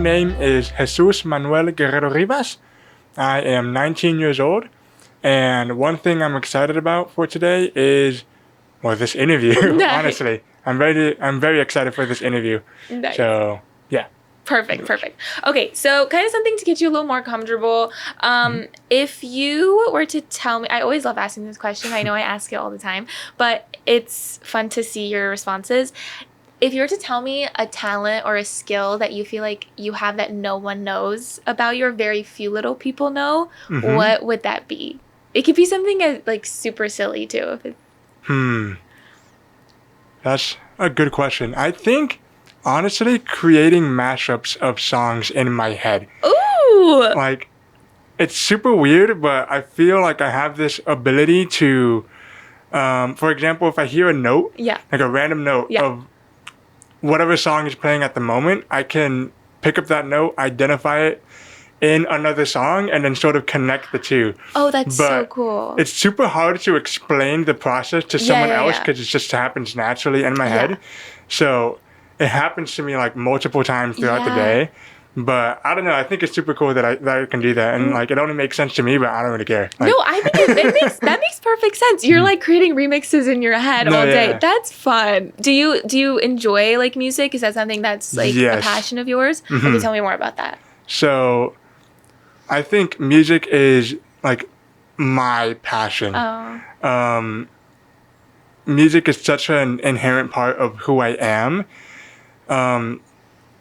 name is Jesús Guerrero Rivas. I am 19 years old, and one thing I'm excited about for today is, well, this interview. Nice. Honestly, I'm very excited for this interview. Nice. So yeah. Perfect. Okay, so kind of something to get you a little more comfortable. If you were to tell me, I always love asking this question. I know I ask it all the time, but it's fun to see your responses. If you were to tell me a talent or a skill that you feel like you have that no one knows about you, or very few little people know, what would that be? It could be something like super silly too. That's a good question. I think, honestly, creating mashups of songs in my head. Ooh! Like, it's super weird, but I feel like I have this ability to, for example, if I hear a note, like a random note of whatever song is playing at the moment, I can pick up that note, identify it in another song, and then sort of connect the two. Oh, that's so cool. It's super hard to explain the process to someone else because it just happens naturally in my head. So it happens to me like multiple times throughout the day. But I don't know. I think it's super cool that I can do that, and like it only makes sense to me, but I don't really care. Like, no, I think that makes perfect sense. You're like creating remixes in your head all day. Yeah. That's fun. Do you enjoy like music? Is that something that's like a passion of yours? Can you tell me more about that? So, I think music is like my passion. Music is such an inherent part of who I am.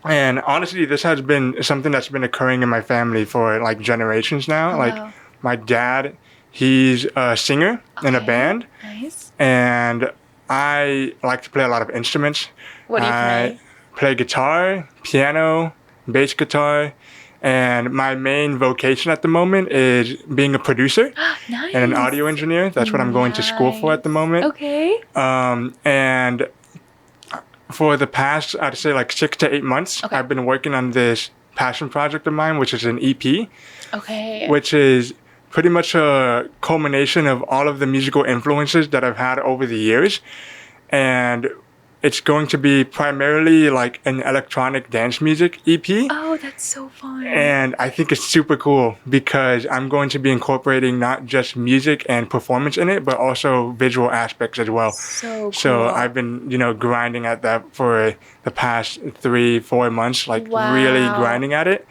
And honestly, this has been something that's been occurring in my family for like generations now. Like my dad, he's a singer in a band. Nice. And I like to play a lot of instruments. What do you play? I play guitar, piano, bass guitar. And my main vocation at the moment is being a producer and an audio engineer. That's what I'm going to school for at the moment. Okay. And for the past, I'd say like 6 to 8 months, I've been working on this passion project of mine, which is an EP. Okay. Which is pretty much a culmination of all of the musical influences that I've had over the years. And it's going to be primarily like an electronic dance music EP. Oh, that's so fun. And I think it's super cool because I'm going to be incorporating not just music and performance in it, but also visual aspects as well. So cool. So I've been, grinding at that for the past 3-4 months, like really grinding at it.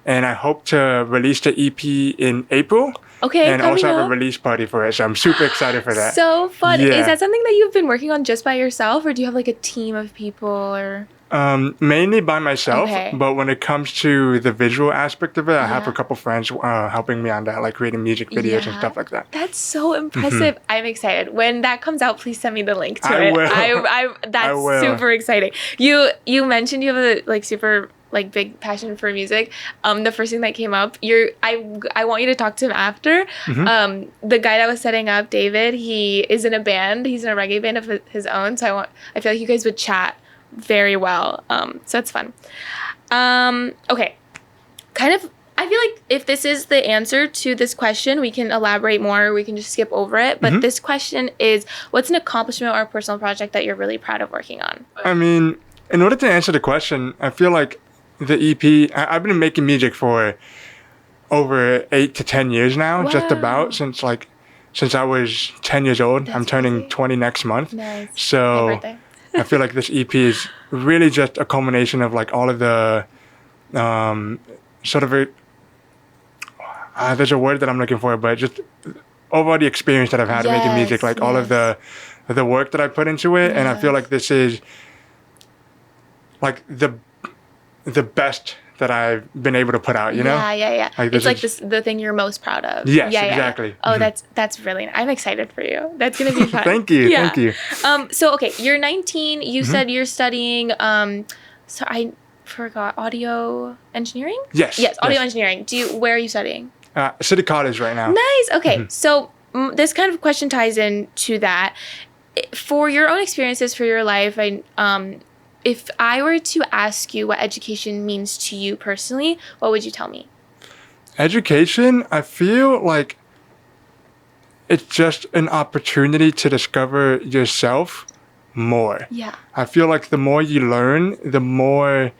And I hope to release the EP in April. Okay, and also have a release party for it. So I'm super excited for that. So fun. Yeah. Is that something that you've been working on just by yourself, or do you have like a team of people or? Mainly by myself, but when it comes to the visual aspect of it, I have a couple friends helping me on that, like creating music videos and stuff like that. That's so impressive. I'm excited. When that comes out, please send me the link to it. That's super exciting. You mentioned you have a like super like big passion for music. The first thing that came up, I want you to talk to him after. The guy that was setting up, David, he is in a band. He's in a reggae band of his own. So I feel like you guys would chat very well. So it's fun. Okay. Kind of, I feel like if this is the answer to this question, we can elaborate more. We can just skip over it. But this question is, what's an accomplishment or a personal project that you're really proud of working on? I mean, in order to answer the question, I feel like the EP, I've been making music for over 8 to 10 years now, just about, since I was 10 years old. I'm turning 20 next month. Nice. So Happy birthday. I feel like this EP is really just a culmination of like all of the sort of there's a word that I'm looking for, but just overall the experience that I've had making music, like all of the work that I put into it. And I feel like this is like the best that I've been able to put out, you know? Yeah. It's like the thing you're most proud of. Yes, exactly. Oh, that's really nice. I'm excited for you. That's going to be fun. Thank you. So, okay, you're 19. You said you're studying, so I forgot, audio engineering? Yes. Audio engineering. Where are you studying? City College right now. Nice. Okay, so this kind of question ties into that. For your own experiences, for your life, if I were to ask you what education means to you personally, what would you tell me? Education, I feel like it's just an opportunity to discover yourself more. Yeah. I feel like the more you learn, the more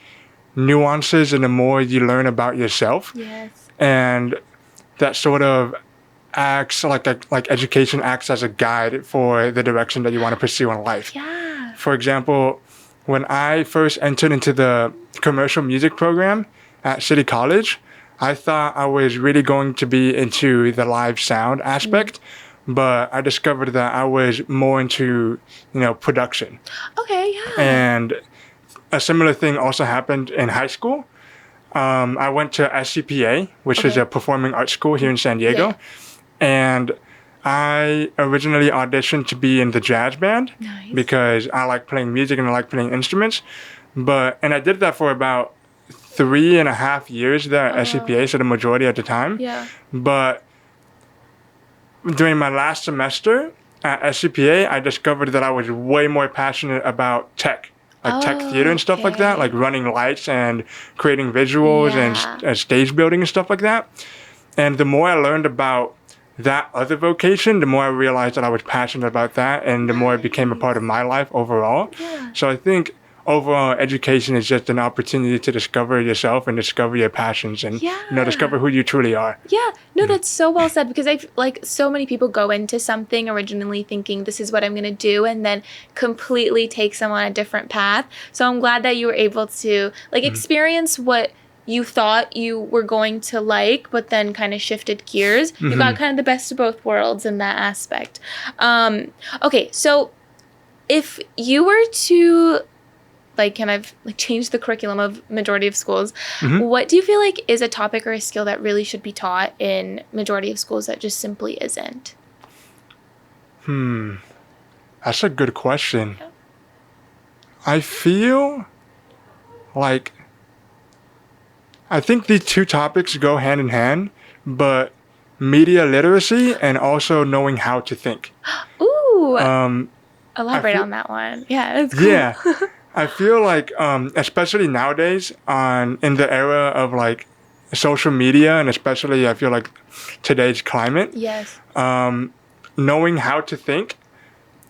nuances and the more you learn about yourself. Yes. And that sort of acts like education acts as a guide for the direction that you want to pursue in life. Yeah. For example, when I first entered into the commercial music program at City College, I thought I was really going to be into the live sound aspect, but I discovered that I was more into, production. Okay, yeah. And a similar thing also happened in high school. I went to SCPA, which is a performing arts school here in San Diego. Yeah. And I originally auditioned to be in the jazz band because I like playing music and I like playing instruments. And I did that for about 3.5 years there at SCPA, so the majority of the time. Yeah. But during my last semester at SCPA, I discovered that I was way more passionate about tech. Like tech theater and stuff like that, like running lights and creating visuals and stage building and stuff like that. And the more I learned about that other vocation, the more I realized that I was passionate about that, and the more it became a part of my life overall. Yeah. So I think overall education is just an opportunity to discover yourself and discover your passions and discover who you truly are. Yeah, no, that's so well said, because I like so many people go into something originally thinking this is what I'm going to do and then completely takes them on a different path. So I'm glad that you were able to experience what you thought you were going to like, but then kind of shifted gears. You got kind of the best of both worlds in that aspect. Okay, so if you were to kind of change the curriculum of majority of schools, what do you feel like is a topic or a skill that really should be taught in majority of schools that just simply isn't? That's a good question. Yeah. I feel like I think these two topics go hand in hand, but media literacy and also knowing how to think. Ooh. Elaborate on that one. Yeah, it's cool. Yeah. I feel like, especially nowadays, in the era of social media, and especially I feel like today's climate, yes, knowing how to think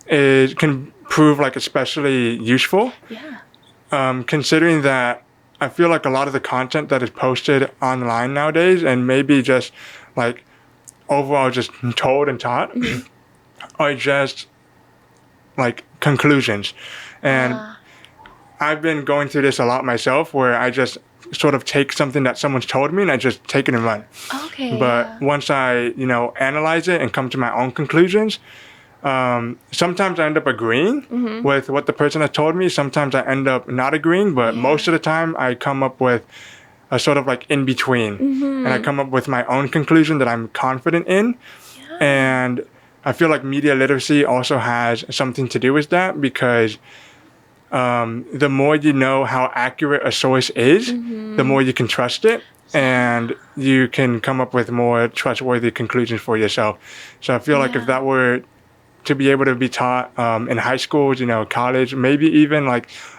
can prove especially useful. Yeah. Considering that I feel like a lot of the content that is posted online nowadays, and maybe just overall just told and taught, are just conclusions. And I've been going through this a lot myself, where I just sort of take something that someone's told me and I just take it and run. Okay. But once I, analyze it and come to my own conclusions, sometimes I end up agreeing with what the person has told me. Sometimes I end up not agreeing, but most of the time I come up with a sort of in between. And I come up with my own conclusion that I'm confident in. Yeah. And I feel like media literacy also has something to do with that, because the more you know how accurate a source is, the more you can trust it, and you can come up with more trustworthy conclusions for yourself. So I feel like if that were to be able to be taught in high schools, college, maybe even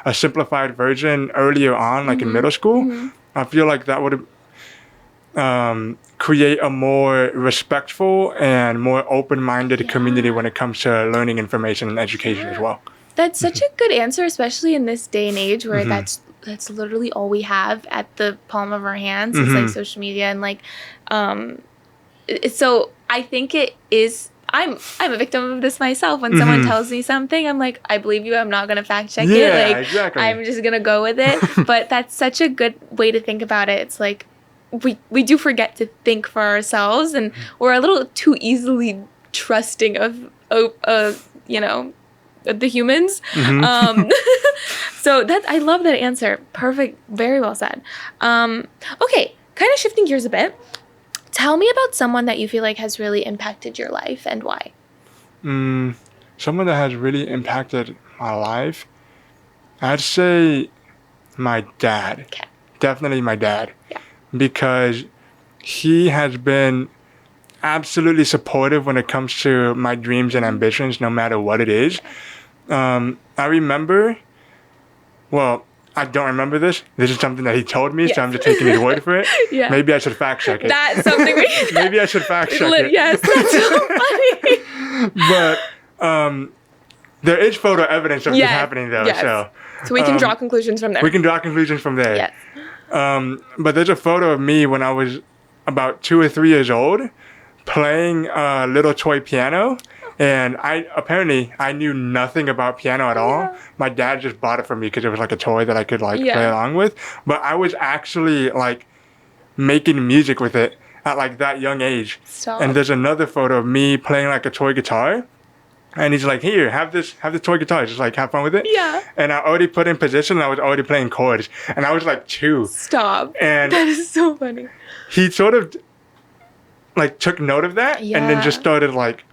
a simplified version earlier on, in middle school, I feel like that would create a more respectful and more open-minded community when it comes to learning information and education as well. That's such a good answer, especially in this day and age where that's literally all we have at the palm of our hands. It's social media and so I think it is. I'm a victim of this myself. When someone tells me something, I'm like, I believe you. I'm not gonna fact check it. Exactly. I'm just gonna go with it. But that's such a good way to think about it. It's like we do forget to think for ourselves, and we're a little too easily trusting of the humans. So I love that answer. Perfect. Very well said. Okay, kind of shifting gears a bit. Tell me about someone that you feel like has really impacted your life and why. Someone that has really impacted my life, I'd say my dad. Okay. Definitely my dad. Yeah. Because he has been absolutely supportive when it comes to my dreams and ambitions, no matter what it is. I remember, I don't remember this. This is something that he told me, so I'm just taking his word for it. Yeah. Maybe I should fact check it. That's something Maybe I should fact check it. Yes, that's so funny. But there is photo evidence of this happening, though. Yes. So we can draw conclusions from there. We can draw conclusions from there. Yes. But there's a photo of me when I was about 2 or 3 years old playing a little toy piano. And I knew nothing about piano at all. Yeah. My dad just bought it for me because it was like a toy that I could like play along with. But I was actually like making music with it at like that young age. Stop. And there's another photo of me playing like a toy guitar. And he's like, here, have this toy guitar. Just like have fun with it. Yeah. And I already put in position and I was already playing chords. And I was like 2. Stop. And that is so funny. He sort of like took note of that and then just started like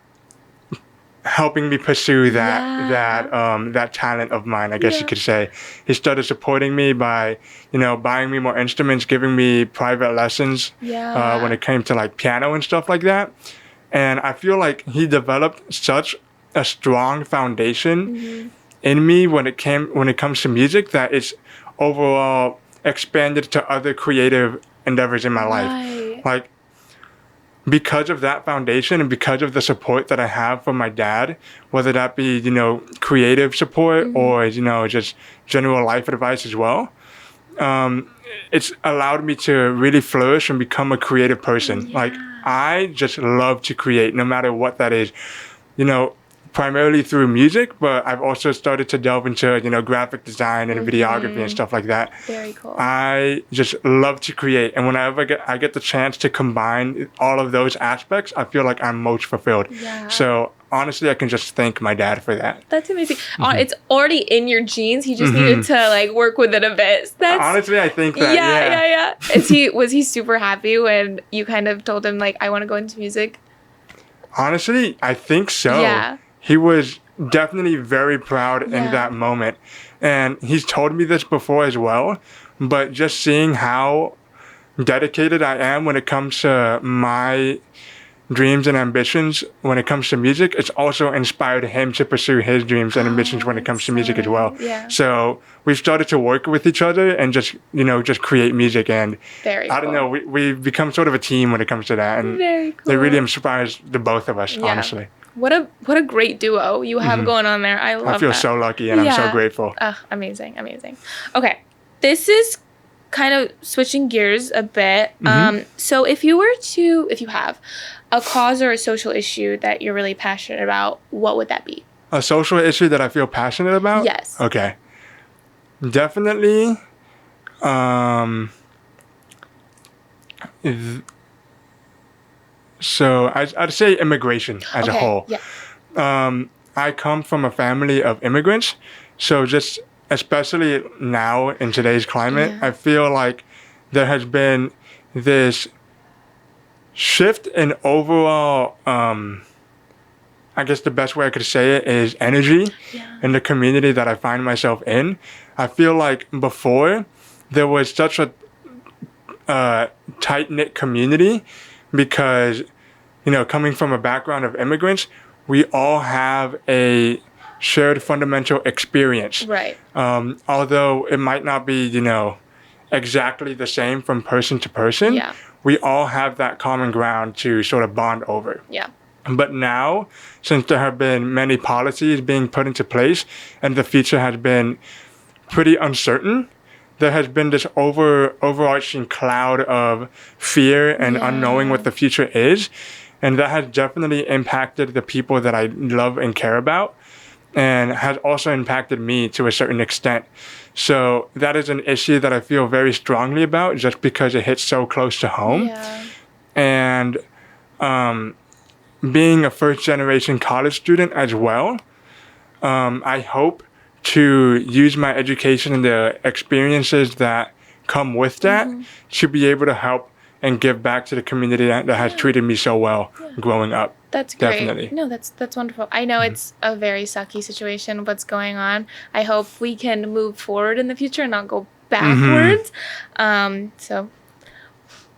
helping me pursue that talent of mine, I guess you could say. He started supporting me by, buying me more instruments, giving me private lessons when it came to like piano and stuff like that. And I feel like he developed such a strong foundation in me when it comes to music that it's overall expanded to other creative endeavors in my life. Like, because of that foundation and because of the support that I have from my dad, whether that be, creative support or, just general life advice as well, it's allowed me to really flourish and become a creative person. Yeah. Like, I just love to create, no matter what that is, primarily through music, but I've also started to delve into, graphic design and videography and stuff like that. Very cool. I just love to create. And whenever I get the chance to combine all of those aspects, I feel like I'm most fulfilled. Yeah. So honestly, I can just thank my dad for that. That's amazing. It's already in your genes. He just needed to like work with it a bit. Honestly, I think that. Yeah. Was he super happy when you kind of told him like, I want to go into music? Honestly, I think so. Yeah. He was definitely very proud in that moment. And he's told me this before as well, but just seeing how dedicated I am when it comes to my dreams and ambitions when it comes to music, it's also inspired him to pursue his dreams and ambitions when it comes to music as well. Yeah. So we've started to work with each other and just create music. And I don't know, we've become sort of a team when it comes to that. And it really inspires the both of us, honestly. What a great duo you have going on there. I love that. I feel so lucky and I'm so grateful. Amazing. Okay. This is kind of switching gears a bit. So if you have a cause or a social issue that you're really passionate about, what would that be? A social issue that I feel passionate about? Yes. Okay. Definitely. So I'd say immigration as a whole. Yeah. I come from a family of immigrants, so just especially now in today's climate, I feel like there has been this shift in overall, I guess the best way I could say it is energy in the community that I find myself in. I feel like before there was such a tight-knit community because, coming from a background of immigrants, we all have a shared fundamental experience. Right. Although it might not be, exactly the same from person to person, we all have that common ground to sort of bond over. Yeah. But now, since there have been many policies being put into place and the future has been pretty uncertain, there has been this overarching cloud of fear and unknowing what the future is. And that has definitely impacted the people that I love and care about, and has also impacted me to a certain extent. So that is an issue that I feel very strongly about just because it hits so close to home. Yeah. And being a first-generation college student as well, I hope to use my education and the experiences that come with that to be able to help and give back to the community that has treated me so well growing up. That's great. Definitely. No, that's wonderful. I know it's a very sucky situation, what's going on. I hope we can move forward in the future and not go backwards. So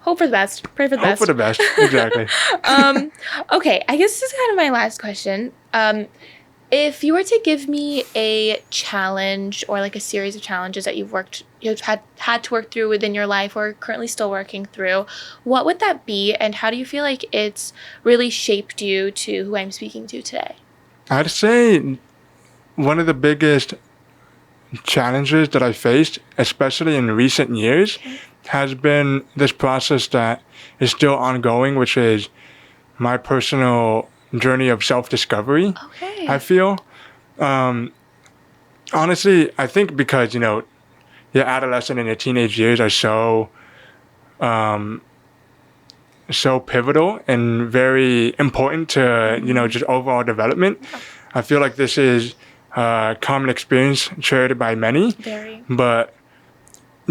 hope for the best. Pray for the best. Hope for the best. Exactly. Okay, I guess this is kind of my last question. If you were to give me a challenge or like a series of challenges that you've had to work through within your life or currently still working through, what would that be, and how do you feel like it's really shaped you to who I'm speaking to today? I'd say one of the biggest challenges that I faced, especially in recent years, has been this process that is still ongoing, which is my personal journey of self-discovery. Okay. I feel. Honestly, I think because, your adolescent and your teenage years are so pivotal and very important to, just overall development. I feel like this is a common experience shared by many. Very. But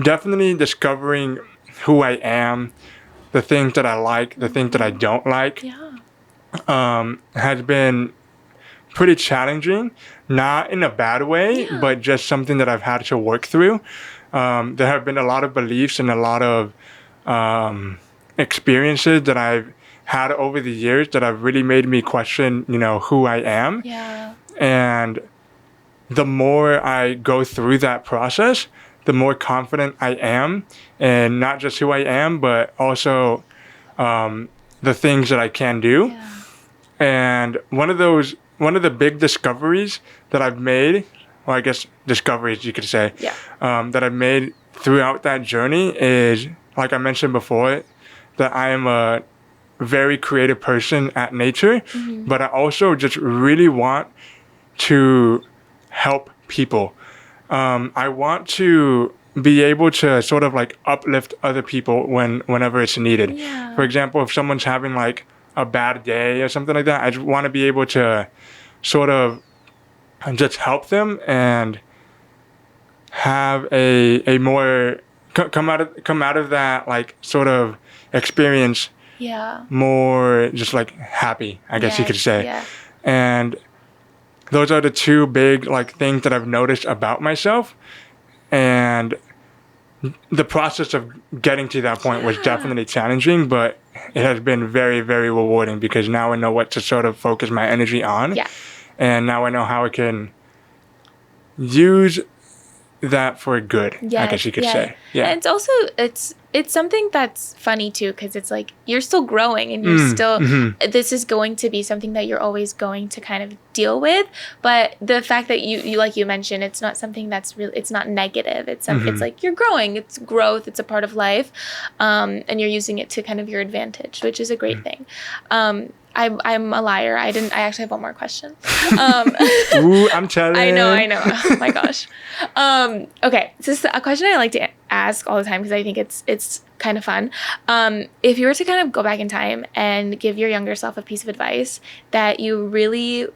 definitely discovering who I am, the things that I like, the things that I don't like, has been pretty challenging. Not in a bad way, but just something that I've had to work through. There have been a lot of beliefs and a lot of experiences that I've had over the years that have really made me question, who I am. Yeah. And the more I go through that process, the more confident I am, and not just who I am, but also the things that I can do. Yeah. And one of the big discoveries that I've made, well, I guess discoveries you could say, that I've made throughout that journey is, like I mentioned before, that I am a very creative person at nature, but I also just really want to help people. I want to be able to sort of like uplift other people whenever it's needed. Yeah. For example, if someone's having like a bad day or something like that, I just want to be able to sort of just help them and have a more come out of that like sort of experience more just like happy, I guess you could say. Yeah. And those are the two big like things that I've noticed about myself. And the process of getting to that point was definitely challenging, but it has been very, very rewarding because now I know what to sort of focus my energy on. Yeah. And now I know how I can use that for good, I guess you could say. Yeah. And it's also, it's something that's funny too, because it's like you're still growing and you're still, this is going to be something that you're always going to kind of deal with. But the fact that you like you mentioned, it's not something that's really, it's not negative. It's it's like you're growing, it's growth, it's a part of life. And you're using it to kind of your advantage, which is a great thing. I'm a liar. I actually have one more question. Ooh, I'm telling. I know. Oh my gosh. Okay. So this is a question I like to ask all the time because I think it's kind of fun. If you were to kind of go back in time and give your younger self a piece of advice that you really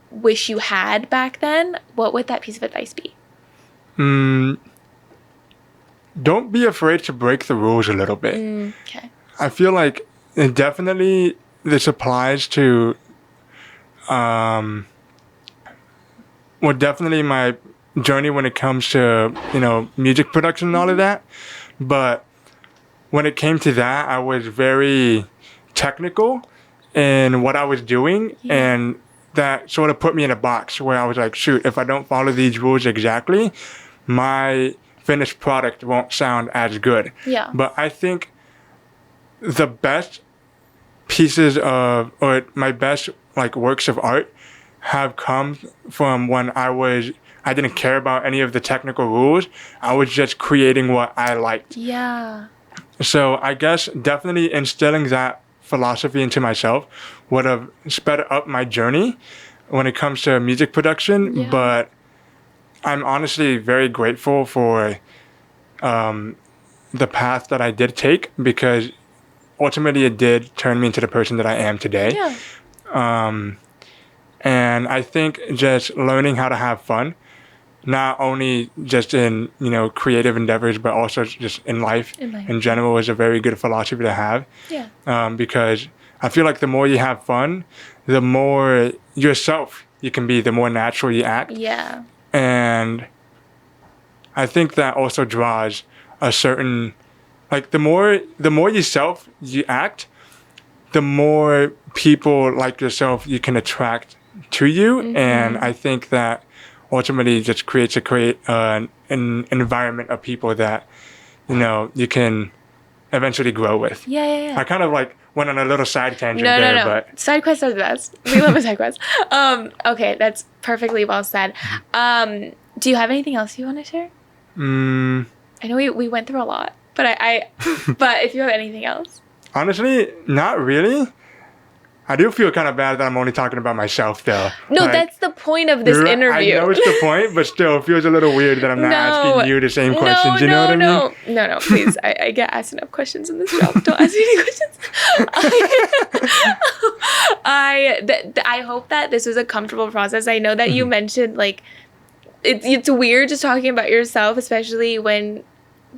wish you had back then, what would that piece of advice be? Don't be afraid to break the rules a little bit. Okay. I feel like it definitely this applies to definitely my journey when it comes to music production and all of that, but when it came to that, I was very technical in what I was doing, and that sort of put me in a box where I was like, shoot, if I don't follow these rules exactly, my finished product won't sound as good. But I think the best pieces of, or my best like works of art have come from when I didn't care about any of the technical rules. I was just creating what I liked. Yeah. So I guess definitely instilling that philosophy into myself would have sped up my journey when it comes to music production. But I'm honestly very grateful for the path that I did take, because ultimately it did turn me into the person that I am today. And I think just learning how to have fun, not only just in, creative endeavors, but also just in life in general, is a very good philosophy to have. Because I feel like the more you have fun, the more yourself you can be, the more natural you act. And I think that also draws a certain, like the more yourself you act, the more people like yourself you can attract to you. And I think that ultimately just creates an environment of people that you can eventually grow with. I kind of like went on a little side tangent there. But side quests are the best. We love a side quest. Okay, that's perfectly well said. Do you have anything else you want to share? I know we went through a lot, but but if you have anything else. Honestly, not really. I do feel kind of bad that I'm only talking about myself, though. No, like, that's the point of this interview. I know it's the point, but still, it feels a little weird that I'm not asking you the same questions. You know what I mean? No, please. I get asked enough questions in this job. Don't ask me any questions. I hope that this was a comfortable process. I know that you mentioned, like, it's weird just talking about yourself, especially when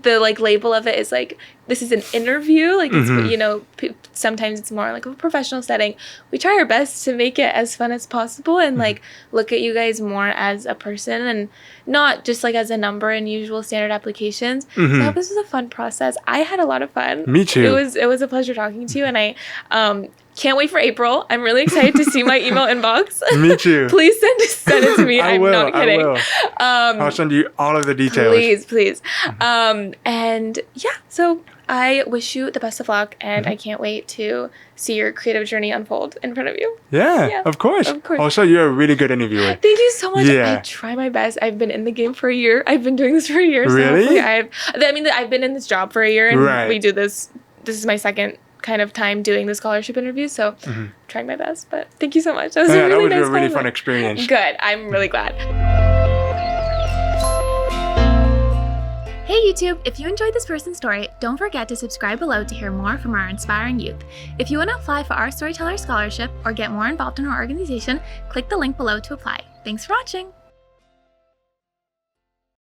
the like label of it is like, this is an interview, like it's, you know, sometimes it's more like a professional setting. We try our best to make it as fun as possible and like look at you guys more as a person and not just like as a number in usual standard applications. So I hope this was a fun process. I had a lot of fun. Me too. It was a pleasure talking to you, and I can't wait for April. I'm really excited to see my email inbox. Me too. Please send it to me. I'm not kidding. I will. I'll send you all of the details. Please. And yeah, so I wish you the best of luck, and I can't wait to see your creative journey unfold in front of you. Yeah, of course. Also, you're a really good interviewer. Thank you so much. Yeah. I try my best. I've been in the game for a year. I've been doing this for a year. Really? So I've been in this job for a year, and we do this. This is my second kind of time doing the scholarship interviews, so trying my best. But thank you so much. That was a really fun experience. Good. I'm really glad. Hey YouTube, if you enjoyed this person's story, don't forget to subscribe below to hear more from our inspiring youth. If you want to apply for our Storyteller Scholarship or get more involved in our organization, click the link below to apply. Thanks for watching!